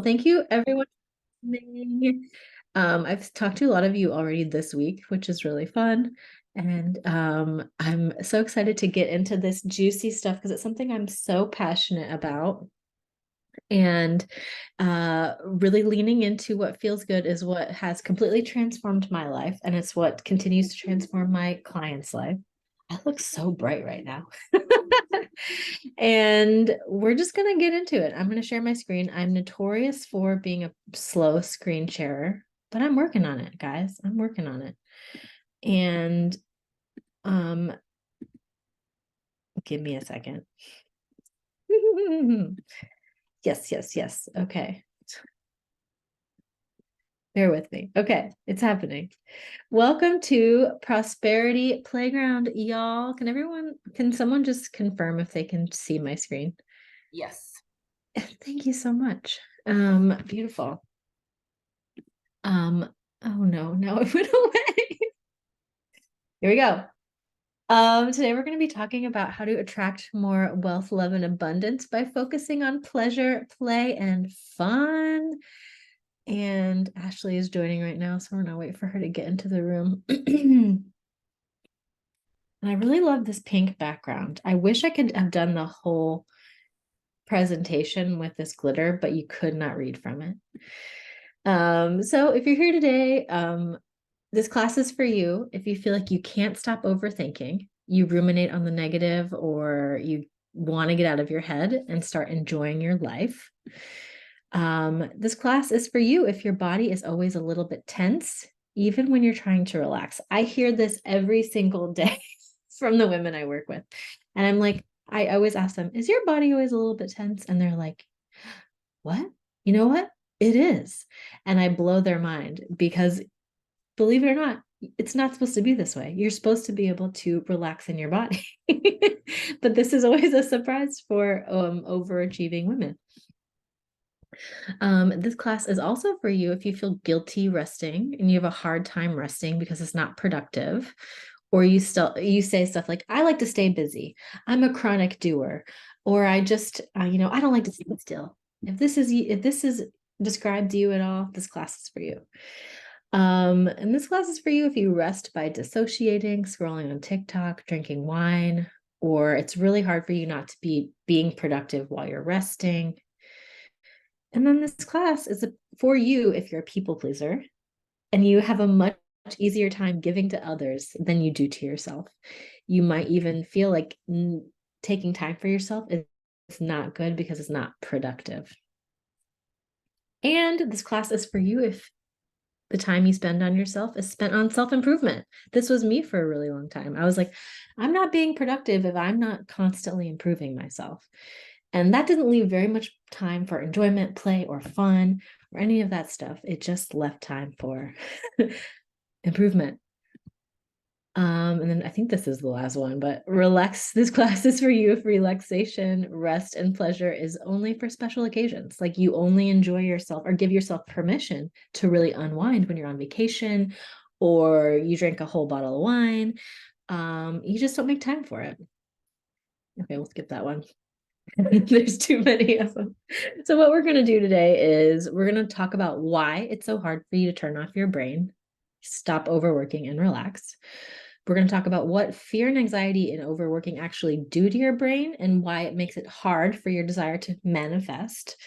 Thank you, everyone. For listening. I've talked to a lot of you already this week, which is really fun. And I'm so excited to get into this juicy stuff because it's something I'm so passionate about. And really leaning into what feels good is what has completely transformed my life. And it's what continues to transform my client's life. I look so bright right now. And we're just going to get into it. I'm going to share my screen. I'm notorious for being a slow screen sharer, but I'm working on it, guys. I'm working on it. And um give me a second. Yes, yes, yes. Okay. Bear with me. Okay, it's happening. Welcome to Prosperity Playground, y'all. Can someone just confirm if they can see my screen? Yes. Thank you so much. Beautiful. Oh no, now it went away. Here we go. Today we're going to be talking about how to attract more wealth, love, and abundance by focusing on pleasure, play, and fun. And Ashley is joining right now, so we're gonna wait for her to get into the room. And I really love this pink background. I wish I could have done the whole presentation with this glitter, but you could not read from it. So if you're here today, this class is for you. If you feel like you can't stop overthinking, you ruminate on the negative, or you want to get out of your head and start enjoying your life. This class is for you if your body is always a little bit tense, even when you're trying to relax. I hear this every single day from the women I work with. And I'm like, I always ask them, is your body always a little bit tense? And they're like, what? You know what? It is. And I blow their mind because believe it or not, it's not supposed to be this way. You're supposed to be able to relax in your body. But this is always a surprise for overachieving women. This class is also for you if you feel guilty resting and you have a hard time resting because it's not productive, or you say stuff like, I like to stay busy. I'm a chronic doer, or I just I don't like to sit still. If this is described to you at all, this class is for you. And this class is for you if you rest by dissociating, scrolling on TikTok, drinking wine, or it's really hard for you not to be being productive while you're resting. And then this class is for you if you're a people pleaser and you have a much easier time giving to others than you do to yourself. You might even feel like taking time for yourself is not good because it's not productive. And this class is for you if the time you spend on yourself is spent on self improvement. This was me for a really long time. I was like, I'm not being productive if I'm not constantly improving myself. And that didn't leave very much time for enjoyment, play, or fun, or any of that stuff. It just left time for improvement. And then I think this is the last one, but relax. This class is for you if relaxation, rest, and pleasure is only for special occasions. Like you only enjoy yourself or give yourself permission to really unwind when you're on vacation or you drink a whole bottle of wine. You just don't make time for it. Okay, we'll skip that one. There's too many of them. So, what we're going to do today is we're going to talk about why it's so hard for you to turn off your brain, stop overworking, and relax. We're going to talk about what fear and anxiety and overworking actually do to your brain and why it makes it hard for your desire to manifest.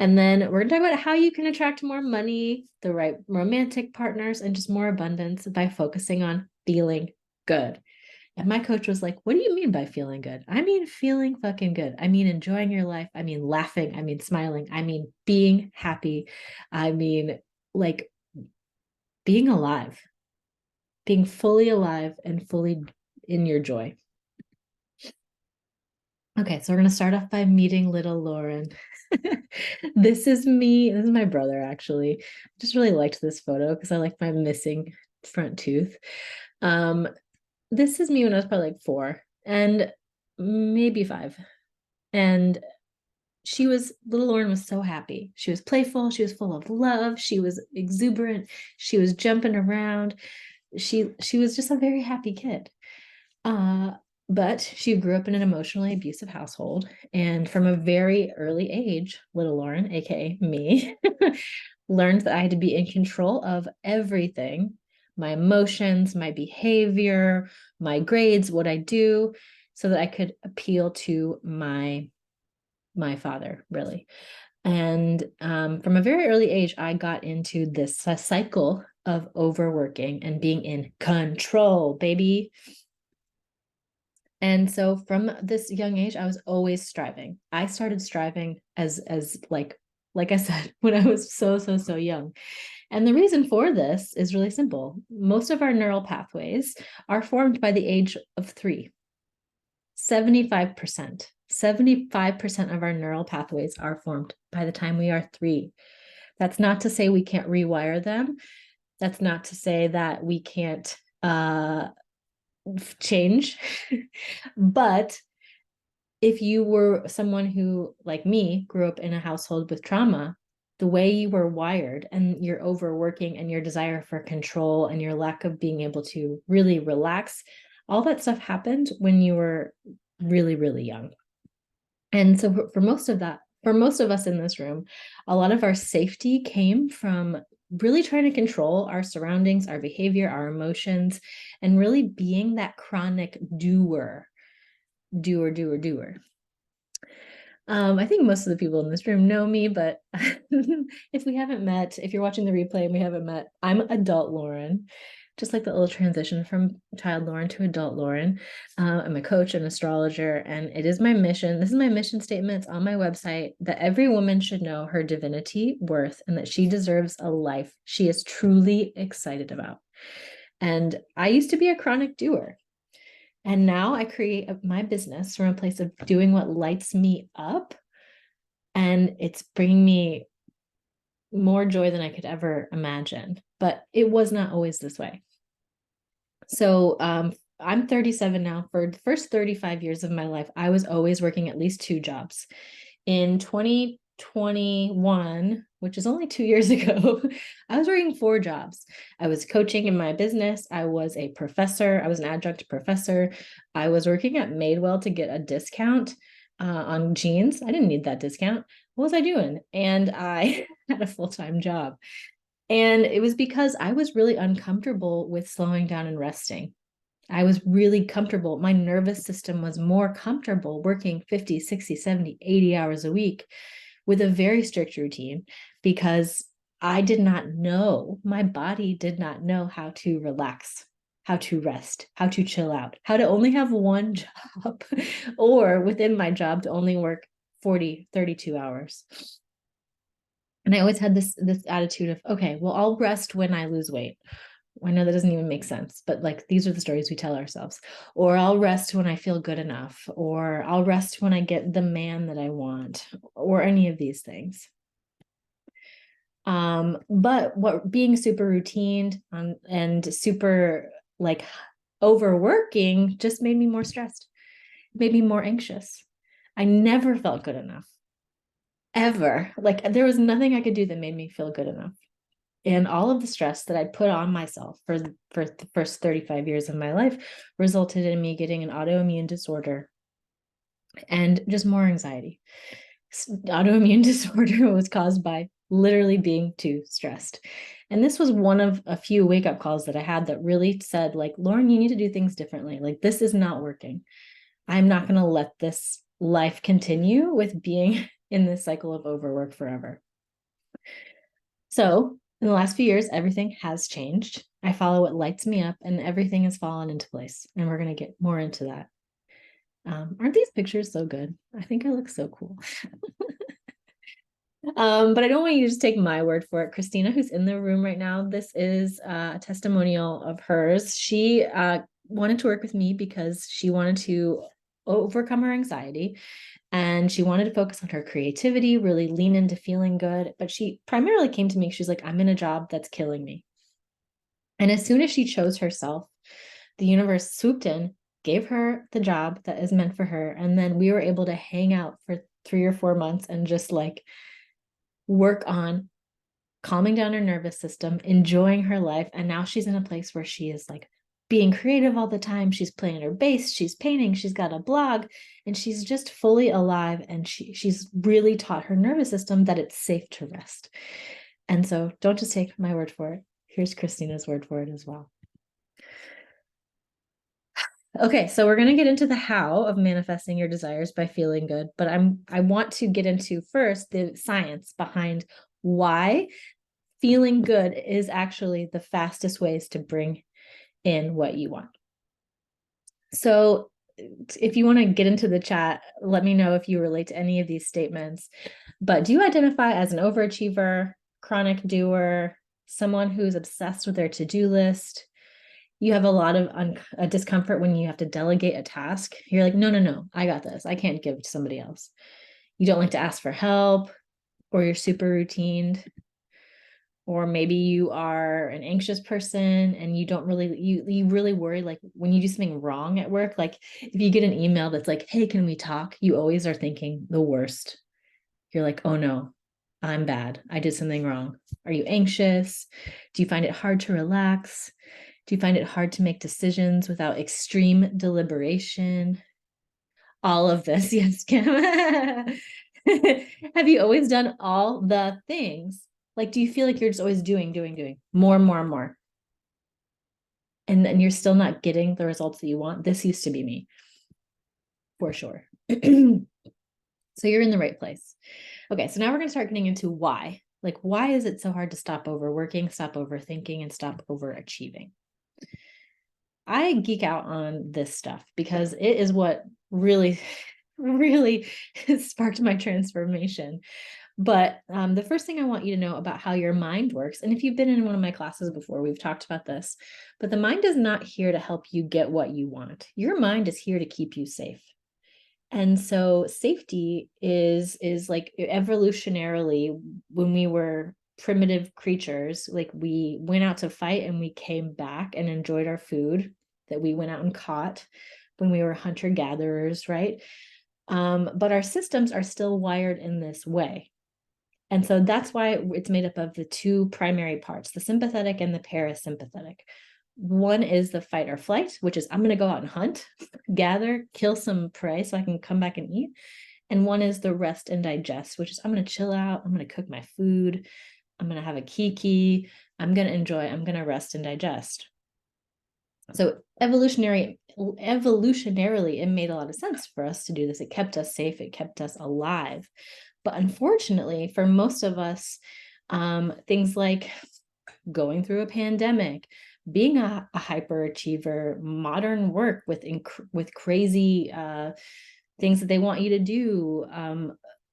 And then we're going to talk about how you can attract more money, the right romantic partners, and just more abundance by focusing on feeling good. And my coach was like, what do you mean by feeling good? I mean, feeling fucking good. I mean, enjoying your life. I mean, laughing. I mean, smiling. I mean, being happy. I mean, like being alive, being fully alive and fully in your joy. Okay, so we're going to start off by meeting little Lauren. This is me. This is my brother, actually. I just really liked this photo because I like my missing front tooth. Um, this is me when I was probably like 4 and maybe 5. And little Lauren was so happy. She was playful. She was full of love. She was exuberant. She was jumping around. She was just a very happy kid. But she grew up in an emotionally abusive household. And from a very early age, little Lauren, AKA me, learned that I had to be in control of everything, my emotions, my behavior, my grades, what I do, so that I could appeal to my father, really. And from a very early age, I got into this cycle of overworking and being in control, baby. And so from this young age, I was always striving. I started striving as like I said, when I was so young. And the reason for this is really simple. Most of our neural pathways are formed by the age of 3. 75%. 75% of our neural pathways are formed by the time we are 3. That's not to say we can't rewire them. That's not to say that we can't change. But if you were someone who, like me, grew up in a household with trauma, the way you were wired and your overworking and your desire for control and your lack of being able to really relax, all that stuff happened when you were really young. And so for most of us in this room, a lot of our safety came from really trying to control our surroundings, our behavior, our emotions, and really being that chronic doer. I think most of the people in this room know me, but if we haven't met, if you're watching the replay and we haven't met, I'm adult Lauren, just like the little transition from child Lauren to adult Lauren. I'm a coach and astrologer, and it is my mission. This is my mission statement on my website, that every woman should know her divinity, worth, and that she deserves a life she is truly excited about. And I used to be a chronic doer. And now I create my business from a place of doing what lights me up. And it's bringing me more joy than I could ever imagine. But it was not always this way. So I'm 37 now. For the first 35 years of my life, I was always working at least 2 jobs. In 2021, which is only 2 years ago, I was working 4 jobs. I was coaching in my business. I was a professor. I was an adjunct professor. I was working at Madewell to get a discount on jeans. I didn't need that discount. What was I doing? And I had a full-time job. And it was because I was really uncomfortable with slowing down and resting. I was really comfortable. My nervous system was more comfortable working 50, 60, 70, 80 hours a week with a very strict routine, because I did not know, my body did not know how to relax, how to rest, how to chill out, how to only have one job, or within my job to only work 40, 32 hours. And I always had this attitude of, okay, well, I'll rest when I lose weight. I know that doesn't even make sense, but like, these are the stories we tell ourselves. Or I'll rest when I feel good enough, or I'll rest when I get the man that I want, or any of these things. But what being super routine and super like overworking just made me more stressed, made me more anxious. I never felt good enough, ever. Like, there was nothing I could do that made me feel good enough. And all of the stress that I put on myself for the first 35 years of my life resulted in me getting an autoimmune disorder and just more anxiety. Autoimmune disorder was caused by literally being too stressed. And this was one of a few wake-up calls that I had that really said, like, Lauren, you need to do things differently. Like, this is not working. I'm not going to let this life continue with being in this cycle of overwork forever. So in the last few years, everything has changed. I follow what lights me up, and everything has fallen into place. And we're going to get more into that. Aren't these pictures so good? I think I look so cool. But I don't want you to just take my word for it. Christina, who's in the room right now, this is a testimonial of hers. She wanted to work with me because she wanted to overcome her anxiety. And she wanted to focus on her creativity, really lean into feeling good. But she primarily came to me, she's like, I'm in a job that's killing me. And as soon as she chose herself, the universe swooped in, gave her the job that is meant for her. And then we were able to hang out for 3 or 4 months and just like work on calming down her nervous system, enjoying her life. And now she's in a place where she is like being creative all the time. She's playing her bass, she's painting, she's got a blog, and she's just fully alive. And she's really taught her nervous system that it's safe to rest. And so don't just take my word for it. Here's Christina's word for it as well. Okay, so we're going to get into the how of manifesting your desires by feeling good, but I want to get into first the science behind why feeling good is actually the fastest ways to bring in what you want. So if you want to get into the chat, let me know if you relate to any of these statements. But do you identify as an overachiever, chronic doer, someone who's obsessed with their to-do list? You have a lot of discomfort when you have to delegate a task. You're like, no, I got this. I can't give it to somebody else. You don't like to ask for help, or you're super routine. Or maybe you are an anxious person and you don't really, you really worry, like when you do something wrong at work, like if you get an email that's like, hey, can we talk? You always are thinking the worst. You're like, oh no, I'm bad. I did something wrong. Are you anxious? Do you find it hard to relax? Do you find it hard to make decisions without extreme deliberation? All of this, yes, Kim. Have you always done all the things? Like, do you feel like you're just always doing more and more and more? And then you're still not getting the results that you want? This used to be me, for sure. So you're in the right place. Okay, so now we're going to start getting into why. Like, why is it so hard to stop overworking, stop overthinking, and stop overachieving? I geek out on this stuff because it is what really, really sparked my transformation. But the first thing I want you to know about how your mind works, and if you've been in one of my classes before, we've talked about this, but the mind is not here to help you get what you want. Your mind is here to keep you safe. And so safety is like evolutionarily, when we were primitive creatures, like we went out to fight and we came back and enjoyed our food that we went out and caught when we were hunter-gatherers, right? But our systems are still wired in this way. And so that's why it's made up of the two primary parts, the sympathetic and the parasympathetic. One is the fight or flight, which is I'm going to go out and hunt, gather, kill some prey so I can come back and eat. And one is the rest and digest, which is I'm going to chill out. I'm going to cook my food. I'm going to have a kiki. I'm going to enjoy. I'm going to rest and digest. So evolutionarily, it made a lot of sense for us to do this. It kept us safe. It kept us alive. But unfortunately, for most of us, things like going through a pandemic, being a hyperachiever, modern work with crazy things that they want you to do,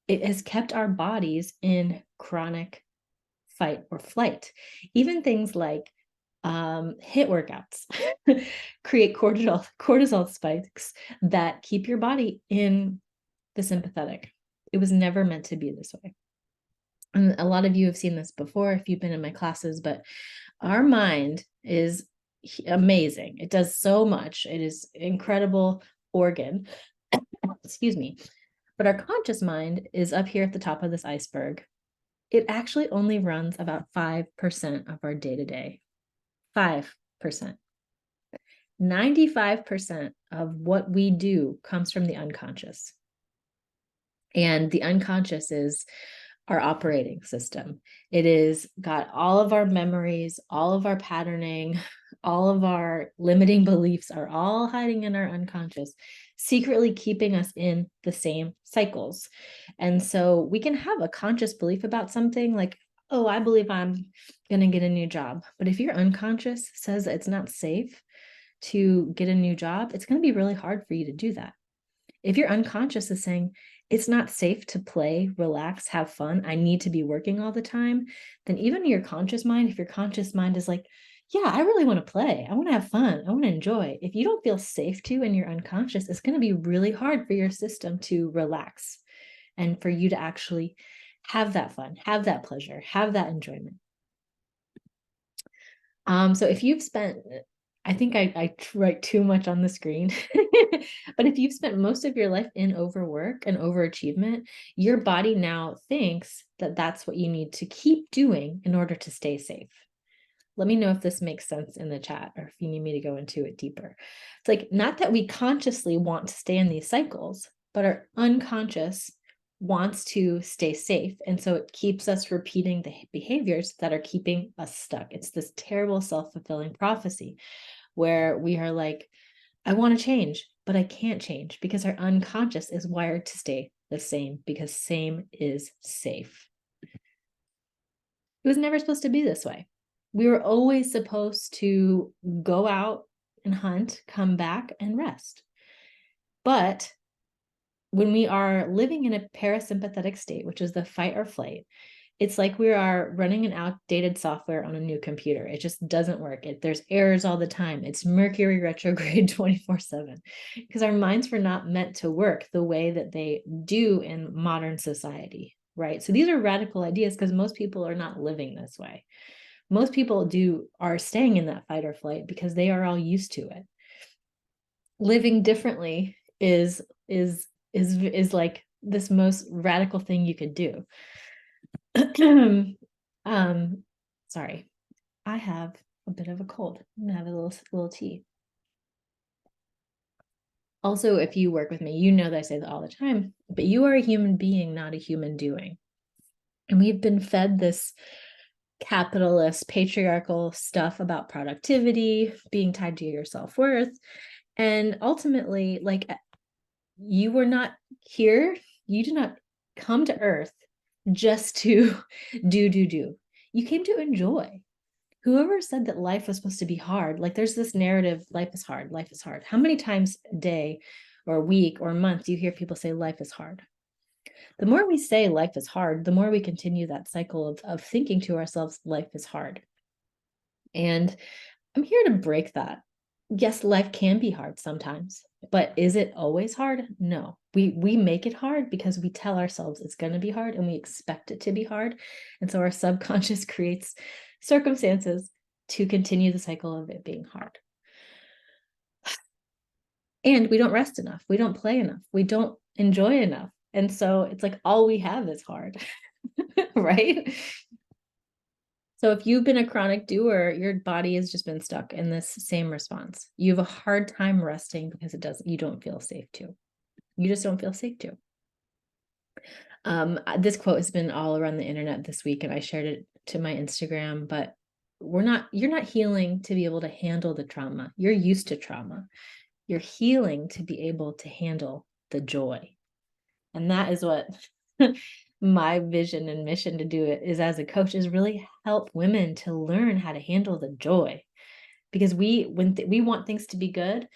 it has kept our bodies in chronic fight or flight. Even things like HIIT workouts create cortisol spikes that keep your body in the sympathetic. It was never meant to be this way. And a lot of you have seen this before if you've been in my classes, but our mind is amazing. It does so much. It is an incredible organ. Excuse me. But our conscious mind is up here at the top of this iceberg. It actually only runs about 5% of our day-to-day. 5%. 95% of what we do comes from the unconscious. And the unconscious is our operating system. It is got all of our memories, all of our patterning, all of our limiting beliefs are all hiding in our unconscious, secretly keeping us in the same cycles. And so we can have a conscious belief about something like, oh, I believe I'm going to get a new job. But if your unconscious says it's not safe to get a new job, it's going to be really hard for you to do that. If your unconscious is saying, it's not safe to play, relax, have fun, I need to be working all the time, then even your conscious mind, if your conscious mind is like, yeah, I really want to play, I want to have fun, I want to enjoy. If you don't feel safe to in your unconscious, it's going to be really hard for your system to relax and for you to actually have that fun, have that pleasure, have that enjoyment. So if you've spent, I think I write too much on the screen, but if you've spent most of your life in overwork and overachievement, your body now thinks that that's what you need to keep doing in order to stay safe. Let me know if this makes sense in the chat or if you need me to go into it deeper. It's like, not that we consciously want to stay in these cycles, but our unconscious wants to stay safe. And so it keeps us repeating the behaviors that are keeping us stuck. It's this terrible self-fulfilling prophecy where we are like, I want to change, but I can't change because our unconscious is wired to stay the same because same is safe. It was never supposed to be this way. We were always supposed to go out and hunt, come back and rest. But when we are living in a parasympathetic state, which is the fight or flight, it's like we are running an outdated software on a new computer. It just doesn't work. There's errors all the time. It's Mercury retrograde 24/7 because our minds were not meant to work the way that they do in modern society, right? So these are radical ideas because most people are not living this way. Most people are staying in that fight or flight because they are all used to it. Living differently is like this most radical thing you could do. Sorry, I have a bit of a cold. I'm gonna have a little tea. Also, if you work with me, you know that I say that all the time, but you are a human being, not a human doing. And we've been fed this capitalist, patriarchal stuff about productivity, being tied to your self-worth. And ultimately, like, you were not here, you did not come to Earth just to do. You came to enjoy. Whoever said that life was supposed to be hard, like there's this narrative, life is hard, life is hard. How many times a day or a week or a month do you hear people say life is hard? The more we say life is hard, the more we continue that cycle of thinking to ourselves, life is hard. And I'm here to break that. Yes, life can be hard sometimes, but is it always hard? No. We make it hard because we tell ourselves it's going to be hard and we expect it to be hard. And so our subconscious creates circumstances to continue the cycle of it being hard. And we don't rest enough. We don't play enough. We don't enjoy enough. And so it's like all we have is hard, right? So if you've been a chronic doer, your body has just been stuck in this same response. You have a hard time resting because you don't feel safe to. You just don't feel safe to. This quote has been all around the internet this week, and I shared it to my Instagram, but you're not healing to be able to handle the trauma. You're used to trauma. You're healing to be able to handle the joy. And that is what my vision and mission to do it is as a coach, is really help women to learn how to handle the joy. Because we want things to be good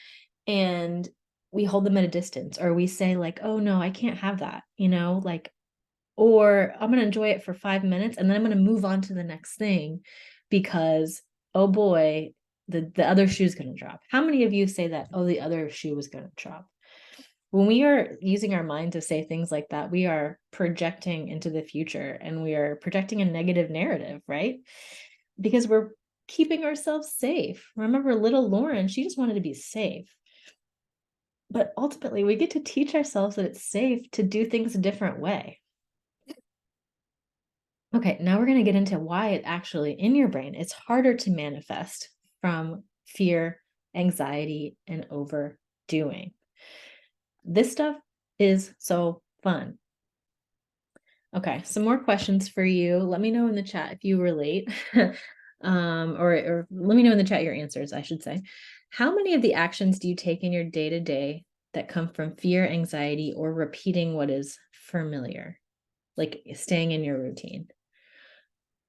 and we hold them at a distance, or we say like, oh no, I can't have that, like, or I'm going to enjoy it for 5 minutes and then I'm going to move on to the next thing because, oh boy, the other shoe's going to drop. How many of you say that, oh, the other shoe was going to drop? When we are using our mind to say things like that, we are projecting into the future and we are projecting a negative narrative, right? Because we're keeping ourselves safe. Remember, little Lauren, she just wanted to be safe. But ultimately, we get to teach ourselves that it's safe to do things a different way. Okay, now we're going to get into why it actually, in your brain, it's harder to manifest from fear, anxiety, and overdoing. This stuff is so fun. Okay, some more questions for you. Let me know in the chat if you relate. Or let me know in the chat your answers, I should say. How many of the actions do you take in your day-to-day that come from fear, anxiety, or repeating what is familiar, like staying in your routine?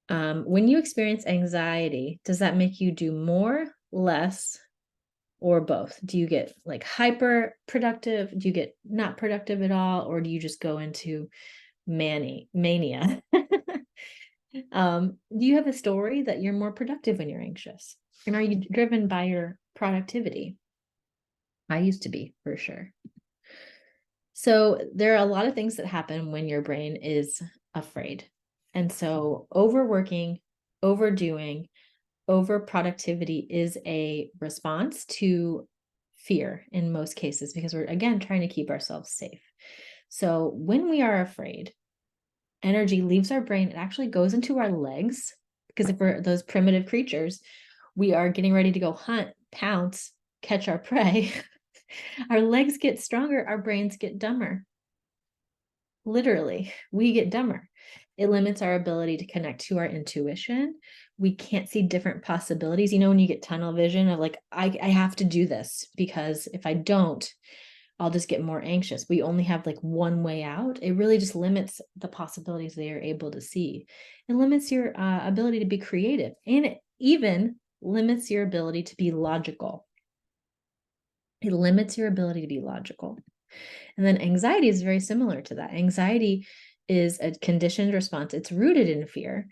When you experience anxiety, does that make you do more, less, or both? Do you get like hyper productive? Do you get not productive at all? Or do you just go into mania? Do you have a story that you're more productive when you're anxious? And are you driven by your productivity? I used to be, for sure. So there are a lot of things that happen when your brain is afraid. And so overworking, overdoing, overproductivity is a response to fear in most cases, because we're, again, trying to keep ourselves safe. So when we are afraid, energy leaves our brain, it actually goes into our legs, Because if we're those primitive creatures, we are getting ready to go hunt, pounce, catch our prey. Our legs get stronger, our brains get dumber. Literally, we get dumber. It limits our ability to connect to our intuition. We can't see different possibilities. You know, when you get tunnel vision of like, I have to do this because if I don't, I'll just get more anxious. We only have like one way out. It really just limits the possibilities they are able to see. It limits your ability to be creative, and it even limits your ability to be logical. It limits your ability to be logical. And then anxiety is very similar to that. Anxiety is a conditioned response. It's rooted in fear.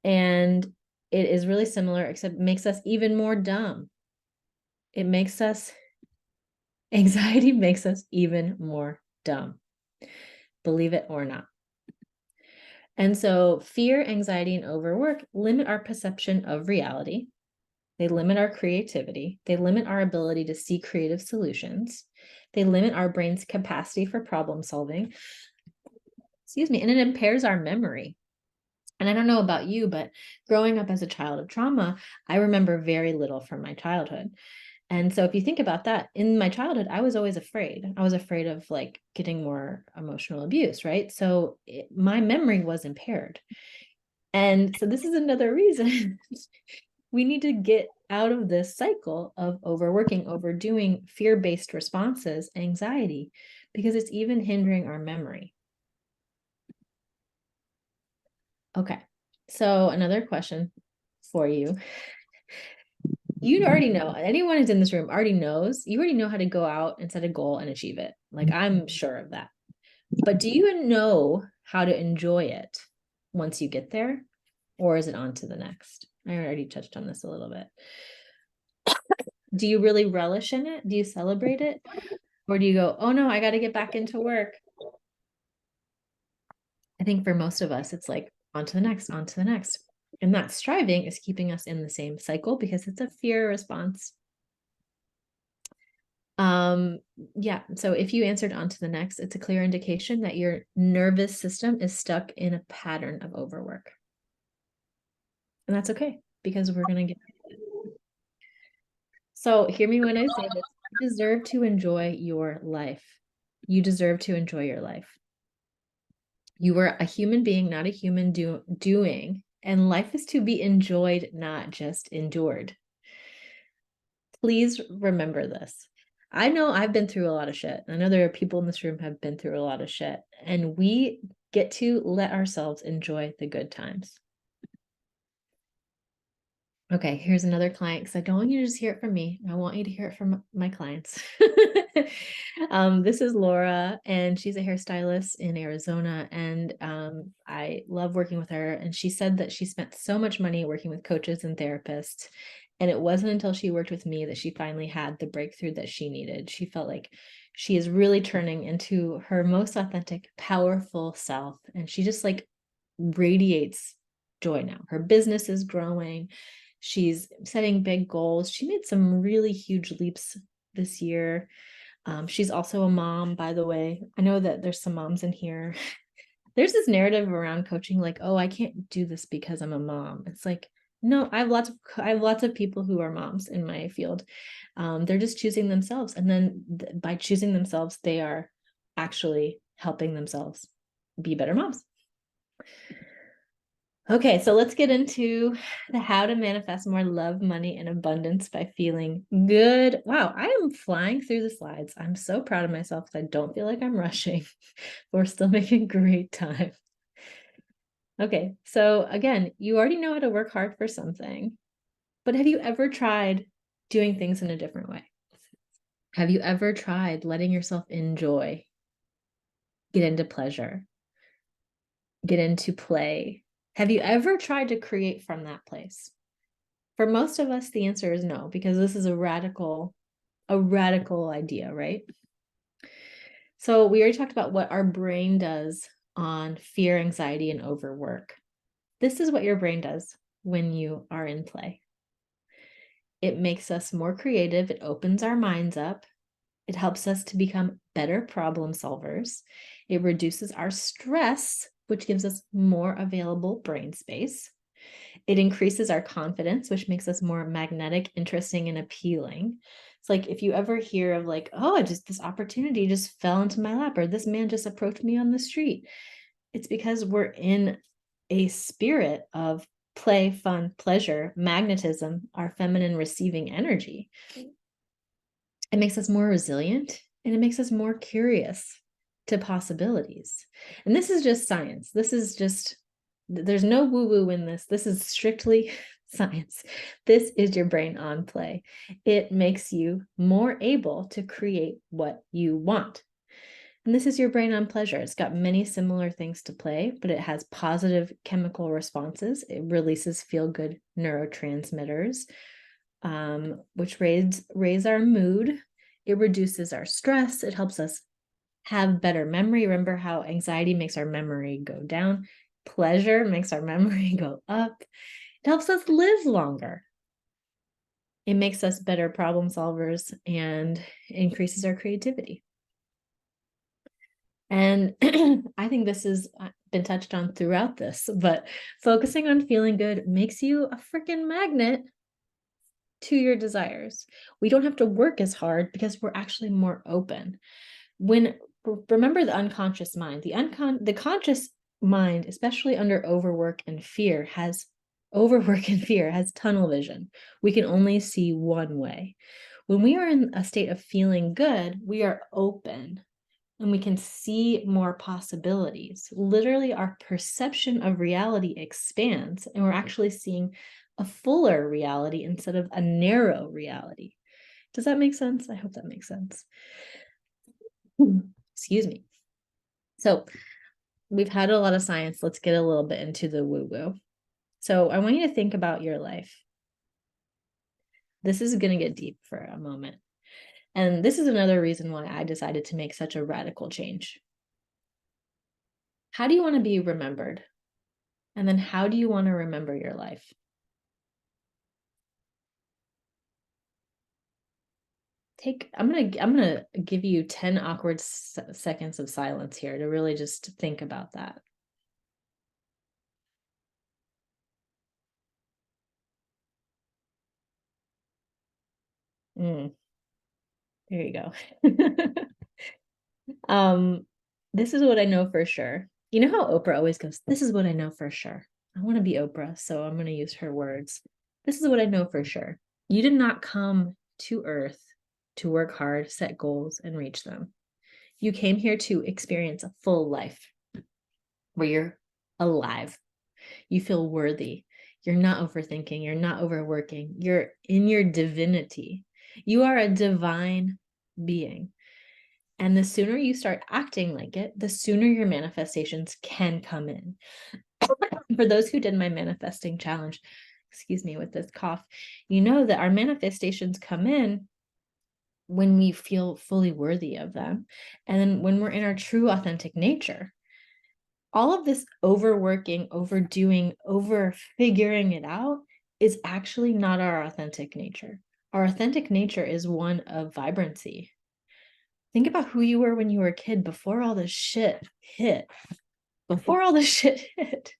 And it is really similar, except it makes us even more dumb. Anxiety makes us even more dumb. Believe it or not. And so fear, anxiety, and overwork limit our perception of reality. They limit our creativity. They limit our ability to see creative solutions. They limit our brain's capacity for problem solving. Excuse me. And it impairs our memory. And I don't know about you, but growing up as a child of trauma, I remember very little from my childhood. And so if you think about that, in my childhood, I was always afraid. I was afraid of like getting more emotional abuse, right? So my memory was impaired. And so this is another reason we need to get out of this cycle of overworking, overdoing, fear-based responses, anxiety, because it's even hindering our memory. Okay, so another question for you. You already know, anyone who's in this room already knows, you already know how to go out and set a goal and achieve it. Like, I'm sure of that. But do you know how to enjoy it once you get there? Or is it on to the next? I already touched on this a little bit. Do you really relish in it? Do you celebrate it? Or do you go, oh no, I got to get back into work? I think for most of us, it's like on to the next, on to the next. And that striving is keeping us in the same cycle because it's a fear response. Yeah, so if you answered on to the next, it's a clear indication that your nervous system is stuck in a pattern of overwork. And that's okay, because we're going to get it. So hear me when I say this. You deserve to enjoy your life. You deserve to enjoy your life. You are a human being, not a human doing. And life is to be enjoyed, not just endured. Please remember this. I know I've been through a lot of shit. I know there are people in this room who have been through a lot of shit. And we get to let ourselves enjoy the good times. Okay, here's another client because I don't want you to just hear it from me. I want you to hear it from my clients. This is Laura, and she's a hairstylist in Arizona, and I love working with her. And she said that she spent so much money working with coaches and therapists, and it wasn't until she worked with me that she finally had the breakthrough that she needed. She felt like she is really turning into her most authentic, powerful self, and she just like radiates joy now. Her business is growing. She's setting big goals. She made some really huge leaps this year. She's also a mom, by the way. I know that there's some moms in here. There's this narrative around coaching, like, oh, I can't do this because I'm a mom. It's like, no, I have lots of people who are moms in my field. They're just choosing themselves. And then by choosing themselves, they are actually helping themselves be better moms. Okay, so let's get into the how to manifest more love, money, and abundance by feeling good. Wow, I am flying through the slides. I'm so proud of myself because I don't feel like I'm rushing. We're still making great time. Okay, so again, you already know how to work hard for something, but have you ever tried doing things in a different way? Have you ever tried letting yourself enjoy, get into pleasure, get into play? Have you ever tried to create from that place? For most of us, the answer is no, because this is a radical idea, right? So we already talked about what our brain does on fear, anxiety, and overwork. This is what your brain does when you are in play. It makes us more creative. It opens our minds up. It helps us to become better problem solvers. It reduces our stress, which gives us more available brain space. It increases our confidence, which makes us more magnetic, interesting, and appealing. It's like if you ever hear of like, oh, this opportunity just fell into my lap, or this man just approached me on the street. It's because we're in a spirit of play, fun, pleasure, magnetism, our feminine receiving energy. It makes us more resilient and it makes us more curious to possibilities. And this is just science. There's no woo woo in this. This is strictly science. This is your brain on play. It makes you more able to create what you want. And this is your brain on pleasure. It's got many similar things to play, but it has positive chemical responses. It releases feel good neurotransmitters, which raise our mood. It reduces our stress. It helps us have better memory. Remember how anxiety makes our memory go down? Pleasure makes our memory go up. It helps us live longer. It makes us better problem solvers and increases our creativity. And I think this has been touched on throughout this, but focusing on feeling good makes you a freaking magnet to your desires. We don't have to work as hard because we're actually more open. Remember the unconscious mind, the conscious mind, especially under overwork and fear, has tunnel vision. We can only see one way. When we are in a state of feeling good, we are open and we can see more possibilities. Literally, our perception of reality expands, and we're actually seeing a fuller reality instead of a narrow reality. Does that make sense? I hope that makes sense. Excuse me. So we've had a lot of science. Let's get a little bit into the woo-woo. So I want you to think about your life. This is going to get deep for a moment. And this is another reason why I decided to make such a radical change. How do you want to be remembered? And then how do you want to remember your life? I'm gonna give you 10 awkward seconds of silence here to really just think about that. There you go. This is what I know for sure. You know how Oprah always goes, this is what I know for sure. I want to be Oprah, so I'm going to use her words. This is what I know for sure. You did not come to Earth to work hard, set goals, and reach them. You came here to experience a full life where you're alive. You feel worthy. You're not overthinking. You're not overworking. You're in your divinity. You are a divine being. And the sooner you start acting like it, the sooner your manifestations can come in. For those who did my manifesting challenge, excuse me with this cough, you know that our manifestations come in when we feel fully worthy of them. And then when we're in our true authentic nature. All of this overworking, overdoing, over figuring it out is actually not our authentic nature. Our authentic nature is one of vibrancy. Think about who you were when you were a kid before all this shit hit. Before all this shit hit.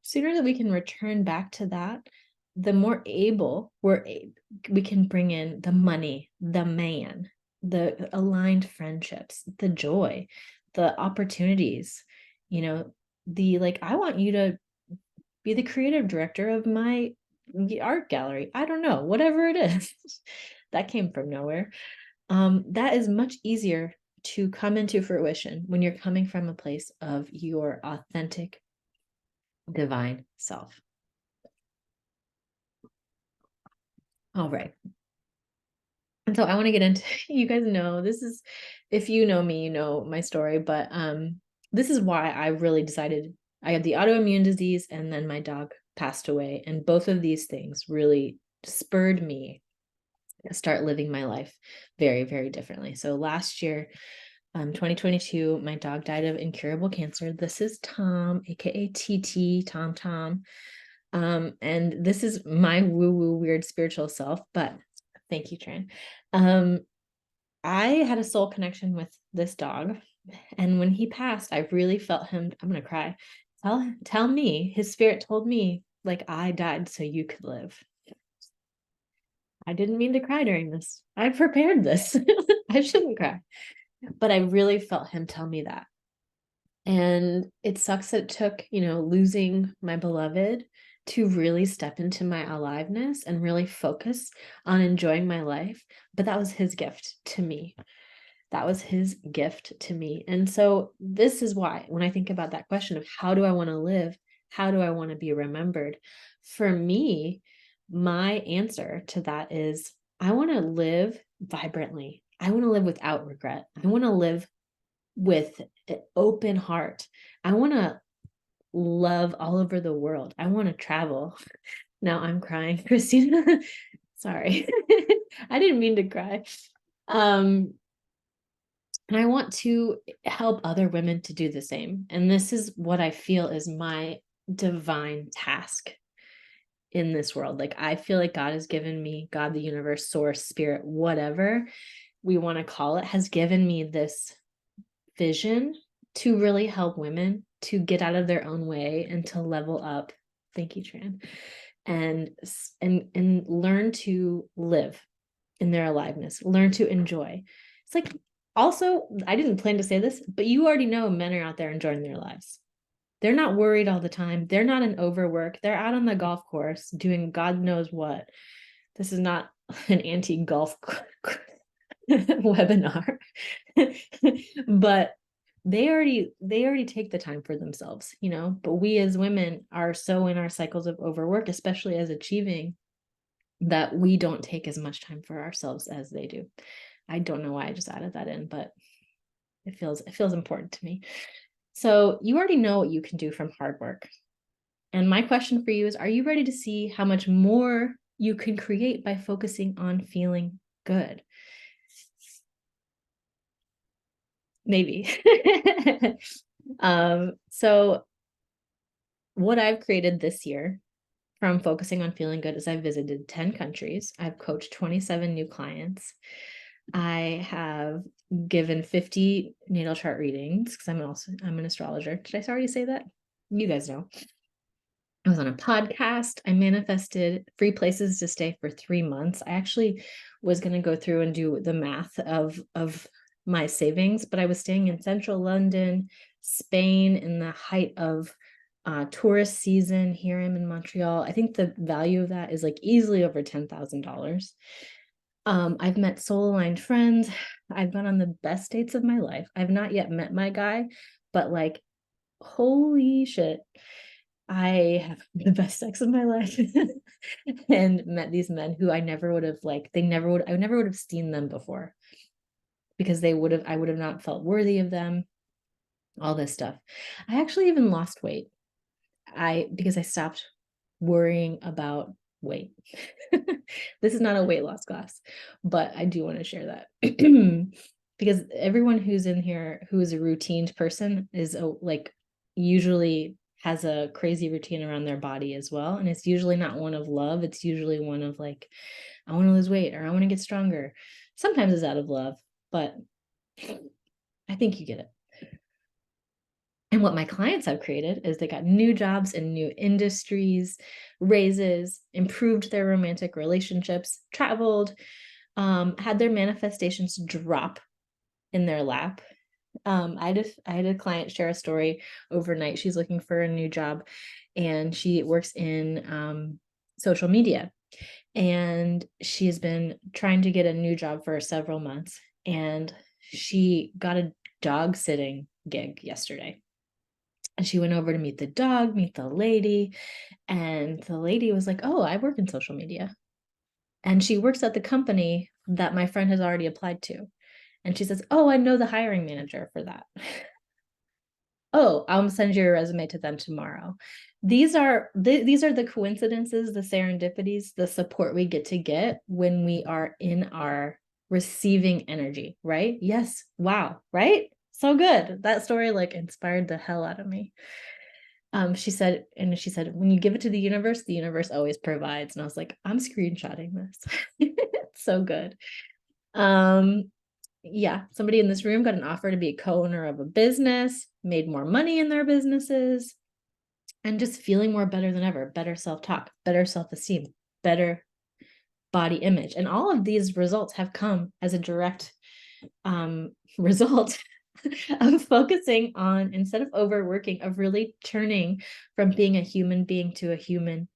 Sooner that we can return back to that, the more able we can bring in the money, the man, the aligned friendships, the joy, the opportunities, I want you to be the creative director of my art gallery. I don't know, whatever it is. That came from nowhere. That is much easier to come into fruition when you're coming from a place of your authentic divine self. All right. And so I want to get into, you guys know, if you know me, you know my story, but this is why I really decided. I had the autoimmune disease and then my dog passed away. And both of these things really spurred me to start living my life very, very differently. So last year, 2022, my dog died of incurable cancer. This is Tom, aka TT, Tom. And this is my woo-woo weird spiritual self, but thank you, Tran. I had a soul connection with this dog. And when he passed, I really felt him. I'm going to cry. tell me, his spirit told me, like, I died so you could live. I didn't mean to cry during this. I prepared this. I shouldn't cry. But I really felt him tell me that. And it sucks that it took, losing my beloved to really step into my aliveness and really focus on enjoying my life. But that was his gift to me. That was his gift to me. And so this is why, when I think about that question of how do I want to live? How do I want to be remembered? For me, my answer to that is I want to live vibrantly. I want to live without regret. I want to live with an open heart. I want to love all over the world. I want to travel. Now I'm crying, Christina. Sorry. I didn't mean to cry. And I want to help other women to do the same. And this is what I feel is my divine task in this world. Like, I feel like God has given me, God, the universe, source, spirit, whatever we want to call it, has given me this vision to really help women to get out of their own way and to level up. Thank you, Tran. And learn to live in their aliveness, learn to enjoy. It's like, also, I didn't plan to say this, but you already know men are out there enjoying their lives. They're not worried all the time. They're not in overwork. They're out on the golf course doing God knows what. This is not an anti-golf webinar. But they already take the time for themselves, but we as women are so in our cycles of overwork, especially as achieving, that we don't take as much time for ourselves as they do. I don't know why I just added that in, but it feels important to me. So you already know what you can do from hard work. And my question for you is, are you ready to see how much more you can create by focusing on feeling good? Maybe. So what I've created this year from focusing on feeling good is I've visited 10 countries. I've coached 27 new clients. I have given 50 natal chart readings because I'm an astrologer. Did I already say that? You guys know. I was on a podcast. I manifested free places to stay for 3 months. I actually was going to go through and do the math of my savings, but I was staying in central London, Spain, in the height of tourist season. Here I'm in Montreal. I think the value of that is like easily over $10,000. I've met soul-aligned friends. I've gone on the best dates of my life. I've not yet met my guy, but like, holy shit, I have the best sex of my life and met these men who I never would have I never would have seen them before, because I would have not felt worthy of them, all this stuff. I actually even lost weight. Because I stopped worrying about weight. This is not a weight loss class, but I do want to share that because everyone who's in here who is a routine person is usually has a crazy routine around their body as well. And it's usually not one of love. It's usually one of like, I want to lose weight or I want to get stronger. Sometimes it's out of love, but I think you get it. And what my clients have created is they got new jobs in new industries, raises, improved their romantic relationships, traveled, had their manifestations drop in their lap. I had a client share a story overnight. She's looking for a new job and she works in social media. And she has been trying to get a new job for several months. And she got a dog sitting gig yesterday. And she went over to meet the dog, meet the lady. And the lady was like, oh, I work in social media. And she works at the company that my friend has already applied to. And she says, oh, I know the hiring manager for that. Oh, I'll send your resume to them tomorrow. These are the coincidences, the serendipities, the support we get when we are in our receiving energy, right? Yes. Wow. Right? So good. That story inspired the hell out of me. She said, when you give it to the universe always provides. And I was like, I'm screenshotting this. It's so good. Yeah, somebody in this room got an offer to be a co-owner of a business, made more money in their businesses. and just feeling more better than ever, better self-talk, better self-esteem, better body image. And all of these results have come as a direct result of focusing on, instead of overworking, of really turning from being a human being to a human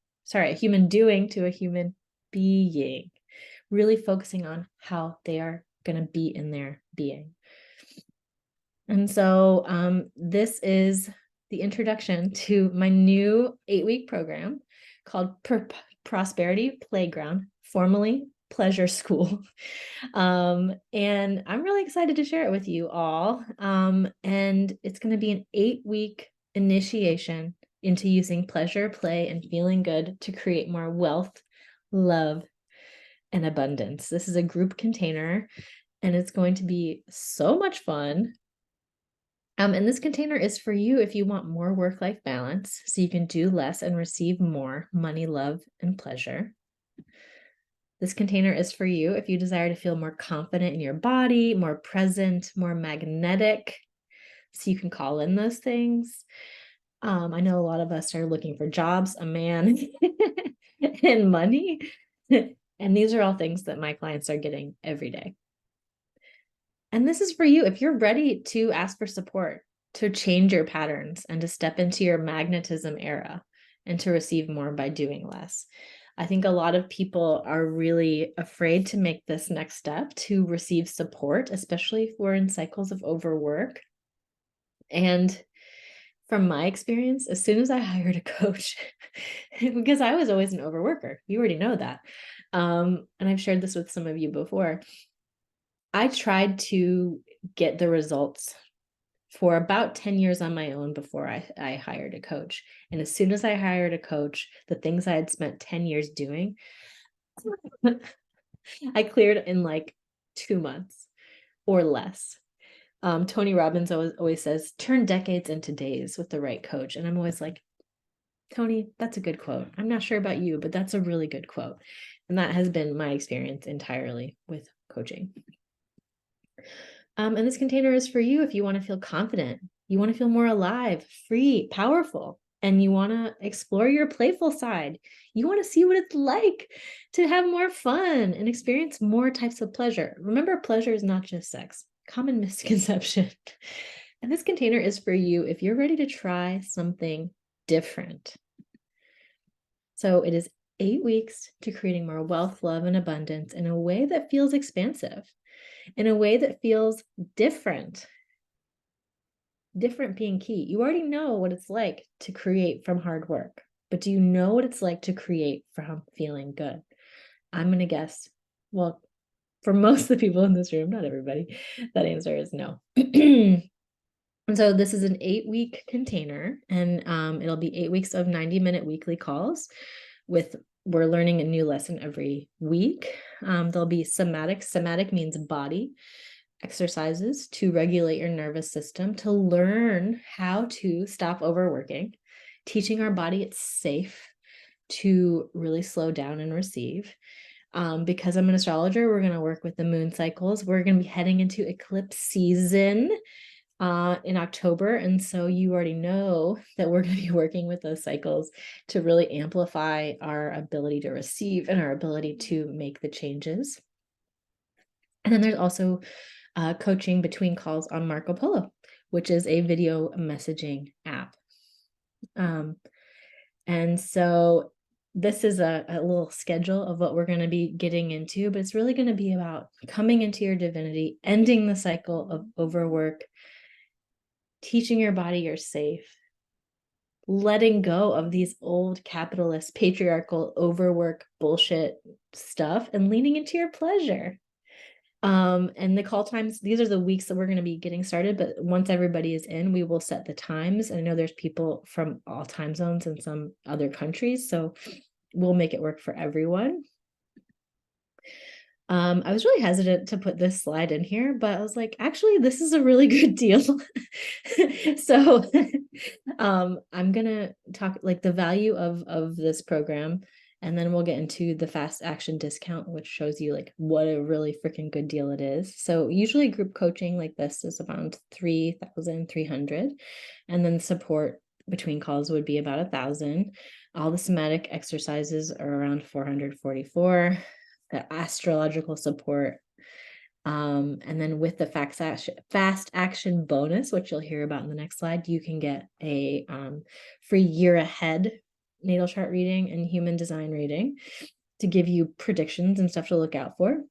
doing to a human being, really focusing on how they are going to be in their being. And so this is the introduction to my new 8-week program called Prosperity Playground, formerly Pleasure School. And I'm really excited to share it with you all. And it's going to be an 8-week initiation into using pleasure, play, and feeling good to create more wealth, love, and abundance. This is a group container, and it's going to be so much fun. And this container is for you if you want more work-life balance, so you can do less and receive more money, love, and pleasure. This container is for you if you desire to feel more confident in your body, more present, more magnetic, so you can call in those things. I know a lot of us are looking for jobs, a man, and money. And these are all things that my clients are getting every day. And this is for you if you're ready to ask for support, to change your patterns, and to step into your magnetism era, and to receive more by doing less. I think a lot of people are really afraid to make this next step to receive support, especially if we're in cycles of overwork. And from my experience, as soon as I hired a coach, because I was always an overworker, you already know that. And I've shared this with some of you before. I tried to get the results for about 10 years on my own before I hired a coach. And as soon as I hired a coach, the things I had spent 10 years doing, I cleared in like 2 months or less. Tony Robbins always says, turn decades into days with the right coach. And I'm always like, Tony, that's a good quote. I'm not sure about you, but that's a really good quote. And that has been my experience entirely with coaching. And this container is for you if you want to feel confident, you want to feel more alive, free, powerful, and you want to explore your playful side. You want to see what it's like to have more fun and experience more types of pleasure. Remember, pleasure is not just sex. Common misconception. And this container is for you if you're ready to try something different. So it is 8 weeks to creating more wealth, love, and abundance in a way that feels expansive, in a way that feels different. Different being key. You already know what it's like to create from hard work, but do you know what it's like to create from feeling good? I'm going to guess, well, for most of the people in this room, not everybody, that answer is no. And so this is an 8-week container, and it'll be 8 weeks of 90-minute weekly calls we're learning a new lesson every week. There'll be somatic means body, exercises to regulate your nervous system, to learn how to stop overworking, teaching our body it's safe to really slow down and receive. Because I'm an astrologer, we're going to work with the moon cycles. We're going to be heading into eclipse season in October. And so you already know that we're going to be working with those cycles to really amplify our ability to receive and our ability to make the changes. And then there's also coaching between calls on Marco Polo, which is a video messaging app. And so this is a little schedule of what we're going to be getting into, but it's really going to be about coming into your divinity, ending the cycle of overwork, teaching your body you're safe, letting go of these old capitalist, patriarchal, overwork bullshit stuff, and leaning into your pleasure. And the call times, these are the weeks that we're going to be getting started, but once everybody is in, we will set the times. And I know there's people from all time zones in some other countries, so we'll make it work for everyone. I was really hesitant to put this slide in here, but I was like, actually, this is a really good deal. So I'm gonna talk like the value of this program, and then we'll get into the fast action discount, which shows you like what a really freaking good deal it is. So usually group coaching like this is around 3,300, and then support between calls would be about 1,000. All the somatic exercises are around 444. The astrological support, and then with the fast action bonus, which you'll hear about in the next slide, you can get a free year ahead natal chart reading and human design reading to give you predictions and stuff to look out for.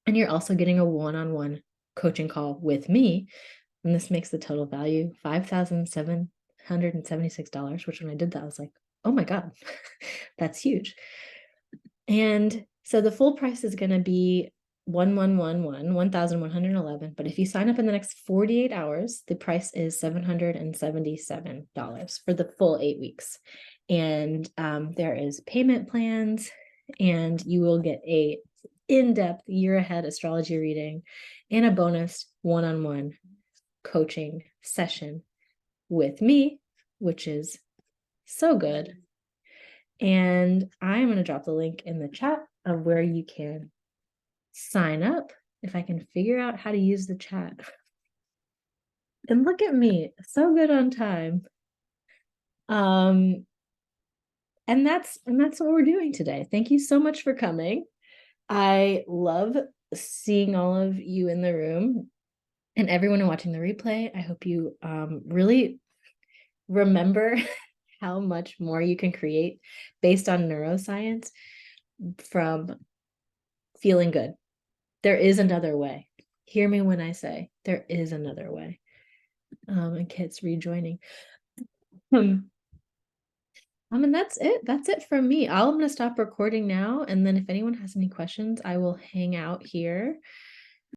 And you're also getting a one-on-one coaching call with me. And this makes the total value $5,776, which when I did that, I was like, oh my God, that's huge. And so the full price is going to be 1,111, but if you sign up in the next 48 hours, the price is $777 for the full 8 weeks. And there is payment plans, and you will get a in-depth year ahead astrology reading and a bonus one-on-one coaching session with me, which is so good. And I'm going to drop the link in the chat of where you can sign up, if I can figure out how to use the chat. And look at me, so good on time. And that's what we're doing today. Thank you so much for coming. I love seeing all of you in the room and everyone watching the replay. I hope you really remember how much more you can create based on neuroscience from feeling good. There is another way. Hear me when I say there is another way. And Kit's rejoining. And that's it. That's it from me. I'm going to stop recording now. And then if anyone has any questions, I will hang out here.